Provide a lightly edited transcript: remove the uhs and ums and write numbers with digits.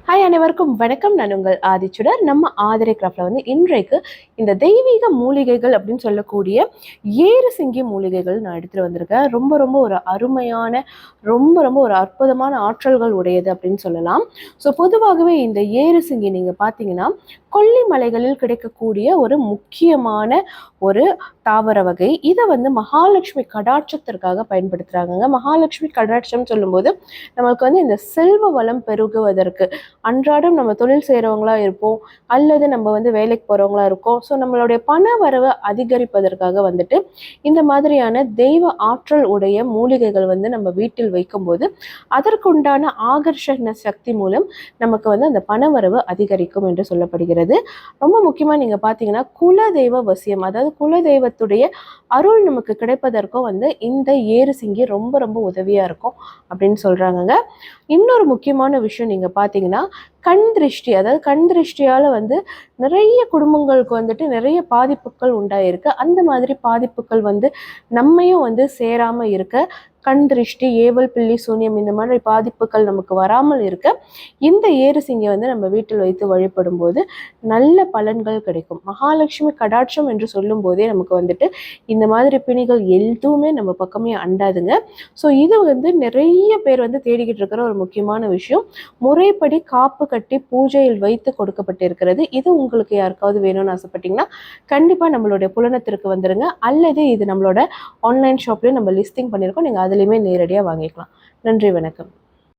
Hi அனைவருக்கும் வணக்கம். நான் உங்கள் ஆதிச்சுடர். நம்ம ஆதிரை கிராஃப்ட்ல இன்றைக்கு இந்த தெய்வீக மூலிகைகள் அப்படின்னு சொல்லக்கூடிய ஏறு சிங்கி மூலிகைகள் நான் எடுத்துகிட்டு வந்திருக்கேன். ரொம்ப ரொம்ப ஒரு அருமையான ரொம்ப ஒரு அற்புதமான ஆற்றல்கள் உடையது அப்படின்னு சொல்லலாம். ஸோ பொதுவாகவே இந்த ஏறு சிங்கி நீங்கள் பார்த்தீங்கன்னா கொல்லிமலைகளில் கிடைக்கக்கூடிய ஒரு முக்கியமான ஒரு தாவர வகை. இதை மகாலட்சுமி கடாட்சத்திற்காக பயன்படுத்துகிறாங்க. மகாலட்சுமி கடாட்சம் சொல்லும்போது நமக்கு இந்த செல்வ வளம் பெருகுவதற்கு அன்றாடம் நம்ம தொழில் செய்கிறவங்களா இருப்போம், அல்லது நம்ம வேலைக்கு போகிறவங்களா இருக்கோம். ஸோ நம்மளுடைய பண வரவை அதிகரிப்பதற்காக இந்த மாதிரியான தெய்வ ஆற்றல் உடைய மூலிகைகள் நம்ம வீட்டில் வைக்கும்போது அதற்குண்டான ஆகர்ஷண சக்தி மூலம் நமக்கு அந்த பணவரவு அதிகரிக்கும் என்று சொல்லப்படுகிறது. ரொம்ப முக்கியமாக நீங்கள் பார்த்தீங்கன்னா குலதெய்வ வசியம், அதாவது குலதெய்வத்துடைய அருள் நமக்கு கிடைப்பதற்கும் இந்த ஏறு சிங்கி ரொம்ப ரொம்ப உதவியாக இருக்கும் அப்படின்னு சொல்கிறாங்க. இன்னொரு முக்கியமான விஷயம் நீங்கள் பார்த்தீங்கன்னா கண் திருஷ்டி, அதாவது கண் திருஷ்டியால் நிறைய குடும்பங்களுக்கு நிறைய பாதிப்புகள் உண்டாயிருக்கு. அந்த மாதிரி பாதிப்புகள் நம்மையும் சேராமல் இருக்க, கண் திருஷ்டி, ஏவல் பில்லி சூன்யம் இந்த மாதிரி பாதிப்புகள் நமக்கு வராமல் இருக்க இந்த ஏறு சிங்கை நம்ம வீட்டில் வைத்து வழிபடும் போது நல்ல பலன்கள் கிடைக்கும். மகாலட்சுமி கடாட்சம் என்று சொல்லும் போதே நமக்கு இந்த மாதிரி பிணிகள் எதுவுமே நம்ம பக்கமே அண்டாதுங்க. ஸோ இது நிறைய பேர் தேடிக்கிட்டு இருக்கிற ஒரு முக்கியமான விஷயம். முறைப்படி காப்பு கட்டி பூஜையில் வைத்து கொடுக்கப்பட்டிருக்கிறது. இது உங்களுக்கு யாருக்காவது வேணும்னு ஆசைப்பட்டீங்கன்னா கண்டிப்பாக நம்மளுடைய புலனத்திற்கு வந்துருங்க, அல்லது இது நம்மளோட ஆன்லைன் ஷாப்லேயும் நம்ம லிஸ்டிங் பண்ணியிருக்கோம், நீங்கள் அதுலேயுமே நேரடியாக வாங்கிக்கலாம். நன்றி, வணக்கம்.